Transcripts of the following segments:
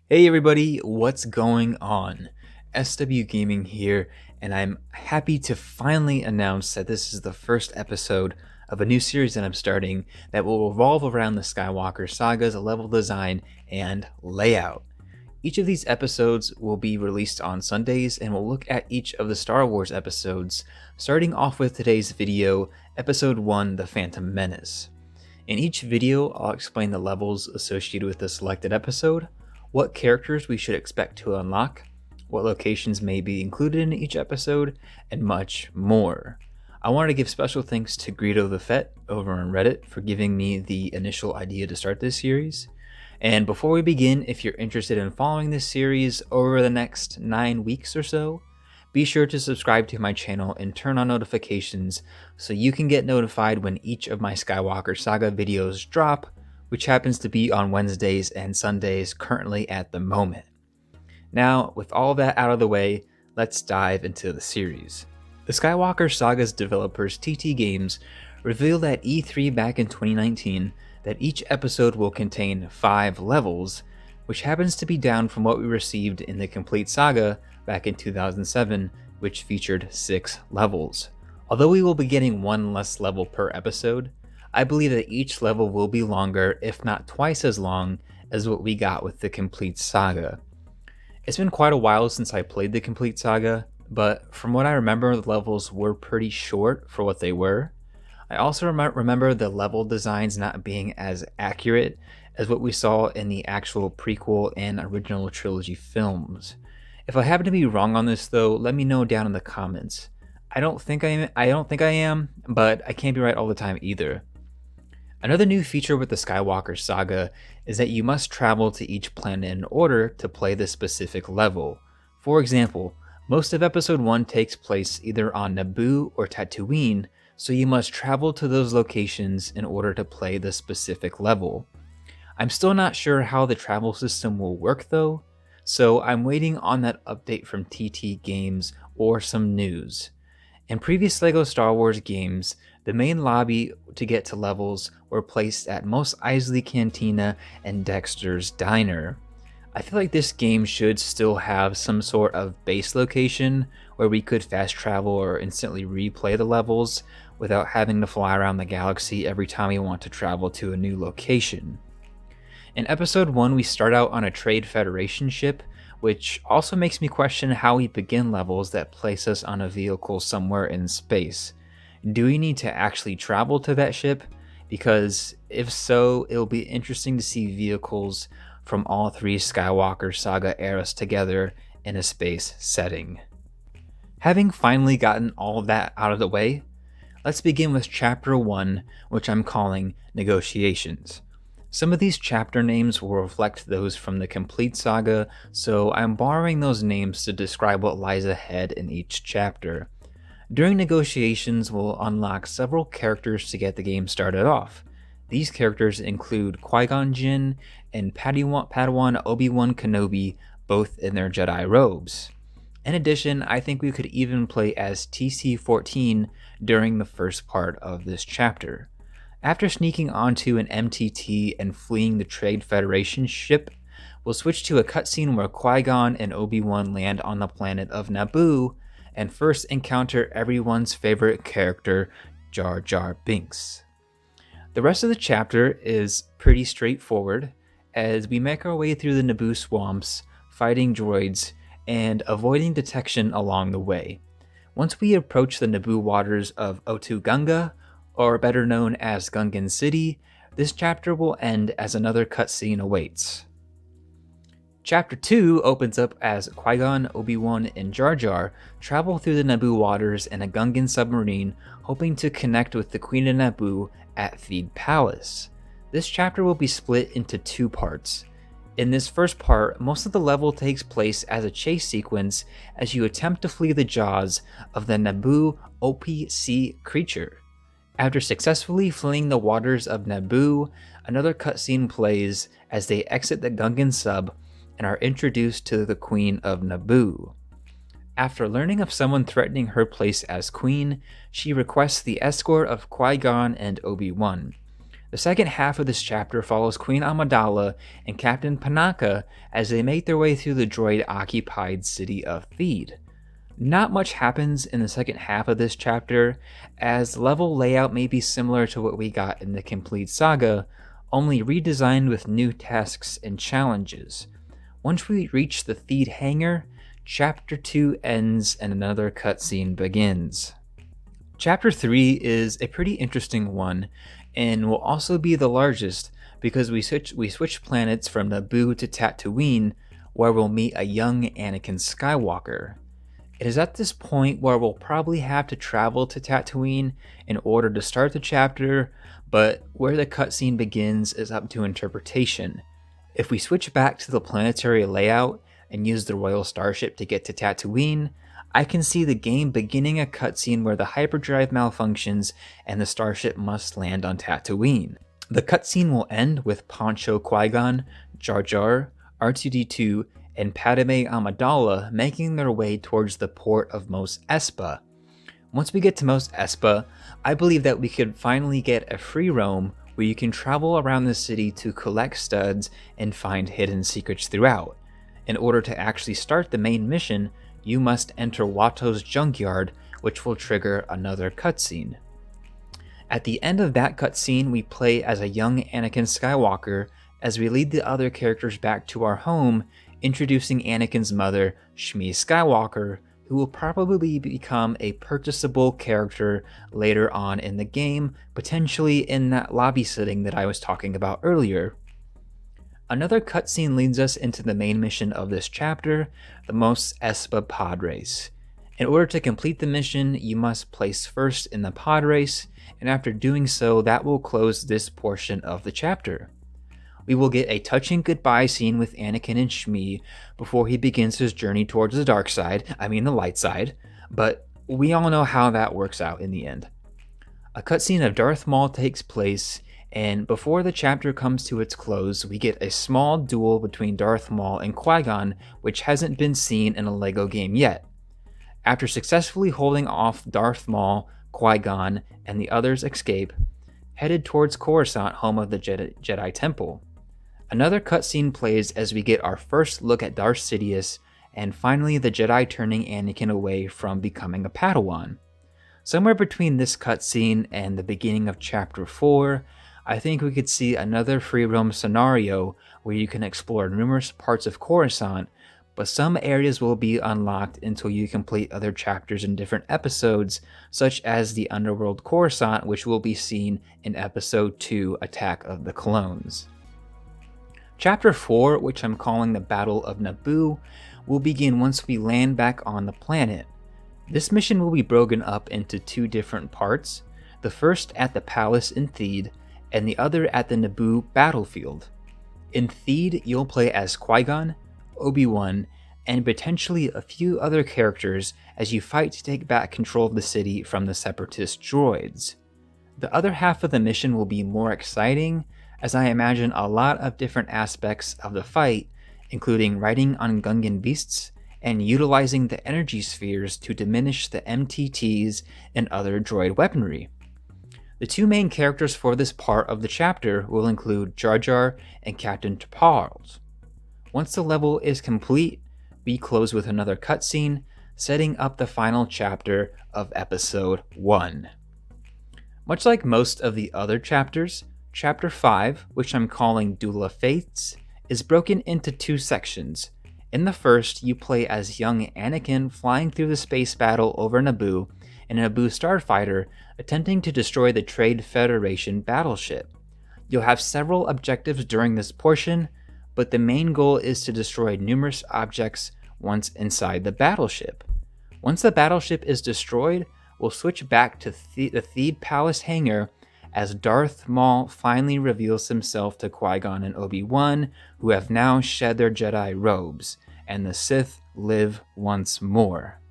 Hey everybody, what's going on? SW Gaming here, and I'm happy to finally announce that this is the first episode of a new series that I'm starting that will revolve around the Skywalker Saga's level design and layout. Each of these episodes will be released on Sundays, and we'll look at each of the Star Wars episodes, starting off with today's video, Episode 1, The Phantom Menace. In each video, I'll explain the levels associated with the selected episode, what characters we should expect to unlock, what locations may be included in each episode, and much more. I want to give special thanks to GreedoTheFett over on Reddit for giving me the initial idea to start this series. And before we begin, if you're interested in following this series over the next 9 weeks or so, be sure to subscribe to my channel and turn on notifications so you can get notified when each of my Skywalker Saga videos drop, which happens to be on Wednesdays and Sundays currently at the moment. Now, with all that out of the way, let's dive into the series. The Skywalker Saga's developers TT Games revealed at E3 back in 2019 that each episode will contain 5 levels, which happens to be down from what we received in the complete saga back in 2007, which featured 6 levels. Although we will be getting 1 less level per episode, I believe that each level will be longer, if not twice as long, as what we got with the complete saga. It's been quite a while since I played the complete saga, but from what I remember, the levels were pretty short for what they were. I also remember the level designs not being as accurate as what we saw in the actual prequel and original trilogy films. If I happen to be wrong on this though, let me know down in the comments. I don't think I am, but I can't be right all the time either. Another new feature with the Skywalker Saga is that you must travel to each planet in order to play the specific level. For example, most of Episode 1 takes place either on Naboo or Tatooine, so you must travel to those locations in order to play the specific level. I'm still not sure how the travel system will work though, so I'm waiting on that update from TT Games or some news. In previous LEGO Star Wars games, the main lobby to get to levels were placed at Mos Eisley Cantina and Dexter's Diner. I feel like this game should still have some sort of base location where we could fast travel or instantly replay the levels without having to fly around the galaxy every time we want to travel to a new location. In Episode 1, we start out on a Trade Federation ship, which also makes me question how we begin levels that place us on a vehicle somewhere in space. Do we need to actually travel to that ship? Because if so, it'll be interesting to see vehicles from all 3 Skywalker Saga eras together in a space setting. Having finally gotten all of that out of the way, let's begin with Chapter 1, which I'm calling Negotiations. Some of these chapter names will reflect those from the complete saga, so I'm borrowing those names to describe what lies ahead in each chapter. During negotiations, we'll unlock several characters to get the game started off. These characters include Qui-Gon Jinn and Padawan Obi-Wan Kenobi, both in their Jedi robes. In addition, I think we could even play as TC-14 during the first part of this chapter. After sneaking onto an MTT and fleeing the Trade Federation ship, we'll switch to a cutscene where Qui-Gon and Obi-Wan land on the planet of Naboo and first encounter everyone's favorite character, Jar Jar Binks. The rest of the chapter is pretty straightforward as we make our way through the Naboo swamps, fighting droids, and avoiding detection along the way. Once we approach the Naboo waters of Otu Gunga, or better known as Gungan City, this chapter will end as another cutscene awaits. Chapter 2 opens up as Qui-Gon, Obi-Wan, and Jar Jar travel through the Naboo waters in a Gungan submarine, hoping to connect with the Queen of Naboo at Theed Palace. This chapter will be split into 2 parts. In this first part, most of the level takes place as a chase sequence as you attempt to flee the jaws of the Naboo OPC creature. After successfully fleeing the waters of Naboo, another cutscene plays as they exit the Gungan sub and are introduced to the Queen of Naboo. After learning of someone threatening her place as queen, she requests the escort of Qui-Gon and Obi-Wan. The second half of this chapter follows Queen Amidala and Captain Panaka as they make their way through the droid-occupied city of Theed. Not much happens in the second half of this chapter, as level layout may be similar to what we got in the complete saga, only redesigned with new tasks and challenges. Once we reach the Theed hangar, Chapter 2 ends and another cutscene begins. Chapter 3 is a pretty interesting one, and will also be the largest because we switch planets from Naboo to Tatooine, where we'll meet a young Anakin Skywalker. It is at this point where we'll probably have to travel to Tatooine in order to start the chapter, but where the cutscene begins is up to interpretation. If we switch back to the planetary layout and use the Royal Starship to get to Tatooine, I can see the game beginning a cutscene where the hyperdrive malfunctions and the starship must land on Tatooine. The cutscene will end with Poncho Qui-Gon, Jar Jar, R2-D2, and Padme Amidala making their way towards the port of Mos Espa. Once we get to Mos Espa, I believe that we could finally get a free roam where you can travel around the city to collect studs and find hidden secrets throughout. In order to actually start the main mission, you must enter Watto's junkyard, which will trigger another cutscene. At the end of that cutscene, we play as a young Anakin Skywalker as we lead the other characters back to our home, introducing Anakin's mother, Shmi Skywalker, who will probably become a purchasable character later on in the game, potentially in that lobby setting that I was talking about earlier. Another cutscene leads us into the main mission of this chapter, the Mos Espa pod race. In order to complete the mission, you must place first in the pod race, and after doing so, that will close this portion of the chapter. We will get a touching goodbye scene with Anakin and Shmi before he begins his journey towards the dark side, the light side, but we all know how that works out in the end. A cutscene of Darth Maul takes place, and before the chapter comes to its close, we get a small duel between Darth Maul and Qui-Gon, which hasn't been seen in a LEGO game yet. After successfully holding off Darth Maul, Qui-Gon, and the others escape, headed towards Coruscant, home of the Jedi Temple. Another cutscene plays as we get our first look at Darth Sidious, and finally the Jedi turning Anakin away from becoming a Padawan. Somewhere between this cutscene and the beginning of Chapter 4, I think we could see another free roam scenario where you can explore numerous parts of Coruscant, but some areas will be unlocked until you complete other chapters in different episodes, such as the Underworld Coruscant, which will be seen in Episode 2, Attack of the Clones. Chapter 4, which I'm calling the Battle of Naboo, will begin once we land back on the planet. This mission will be broken up into two different parts, the first at the palace in Theed, and the other at the Naboo battlefield. In Theed, you'll play as Qui-Gon, Obi-Wan, and potentially a few other characters as you fight to take back control of the city from the Separatist droids. The other half of the mission will be more exciting, as I imagine a lot of different aspects of the fight, including riding on Gungan beasts and utilizing the energy spheres to diminish the MTTs and other droid weaponry. The two main characters for this part of the chapter will include Jar Jar and Captain T'Pol. Once the level is complete, we close with another cutscene, setting up the final chapter of Episode 1. Much like most of the other chapters, Chapter 5, which I'm calling Duel of Fates, is broken into two sections. In the first, you play as young Anakin flying through the space battle over Naboo in a Naboo starfighter attempting to destroy the Trade Federation battleship. You'll have several objectives during this portion, but the main goal is to destroy numerous objects once inside the battleship. Once the battleship is destroyed, we'll switch back to the Theed Palace hangar as Darth Maul finally reveals himself to Qui-Gon and Obi-Wan, who have now shed their Jedi robes, and the Sith live once more.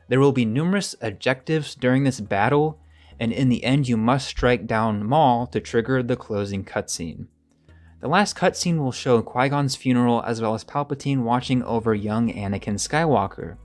There will be numerous objectives during this battle, and in the end you must strike down Maul to trigger the closing cutscene. The last cutscene will show Qui-Gon's funeral as well as Palpatine watching over young Anakin Skywalker.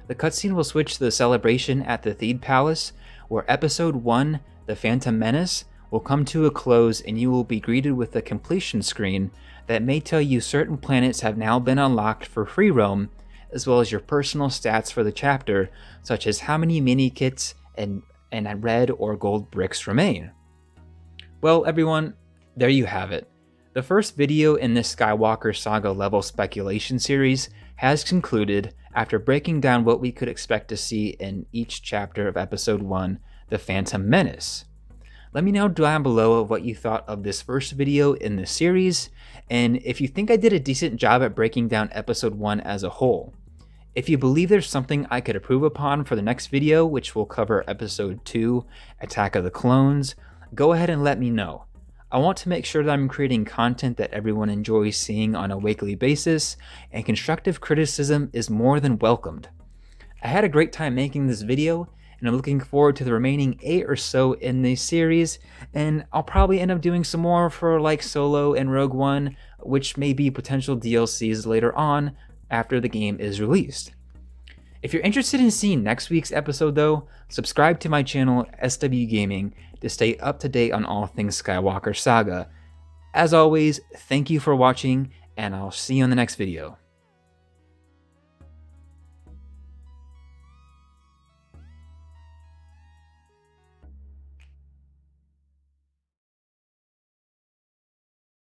The cutscene will switch to the celebration at the Theed Palace, where Episode 1, The Phantom Menace, will come to a close and you will be greeted with a completion screen that may tell you certain planets have now been unlocked for free roam, as well as your personal stats for the chapter, such as how many mini kits and red or gold bricks remain. Well, everyone, there you have it. The first video in this Skywalker Saga level speculation series has concluded after breaking down what we could expect to see in each chapter of Episode 1, The Phantom Menace. Let me know down below what you thought of this first video in the series, and if you think I did a decent job at breaking down Episode 1 as a whole. If you believe there's something I could improve upon for the next video, which will cover Episode 2, Attack of the Clones, go ahead and let me know. I want to make sure that I'm creating content that everyone enjoys seeing on a weekly basis, and constructive criticism is more than welcomed. I had a great time making this video, and I'm looking forward to the remaining 8 or so in this series, and I'll probably end up doing some more for like Solo and Rogue One, which may be potential DLCs later on after the game is released. If you're interested in seeing next week's episode though, subscribe to my channel SW Gaming to stay up to date on all things Skywalker Saga. As always, thank you for watching, and I'll see you in the next video.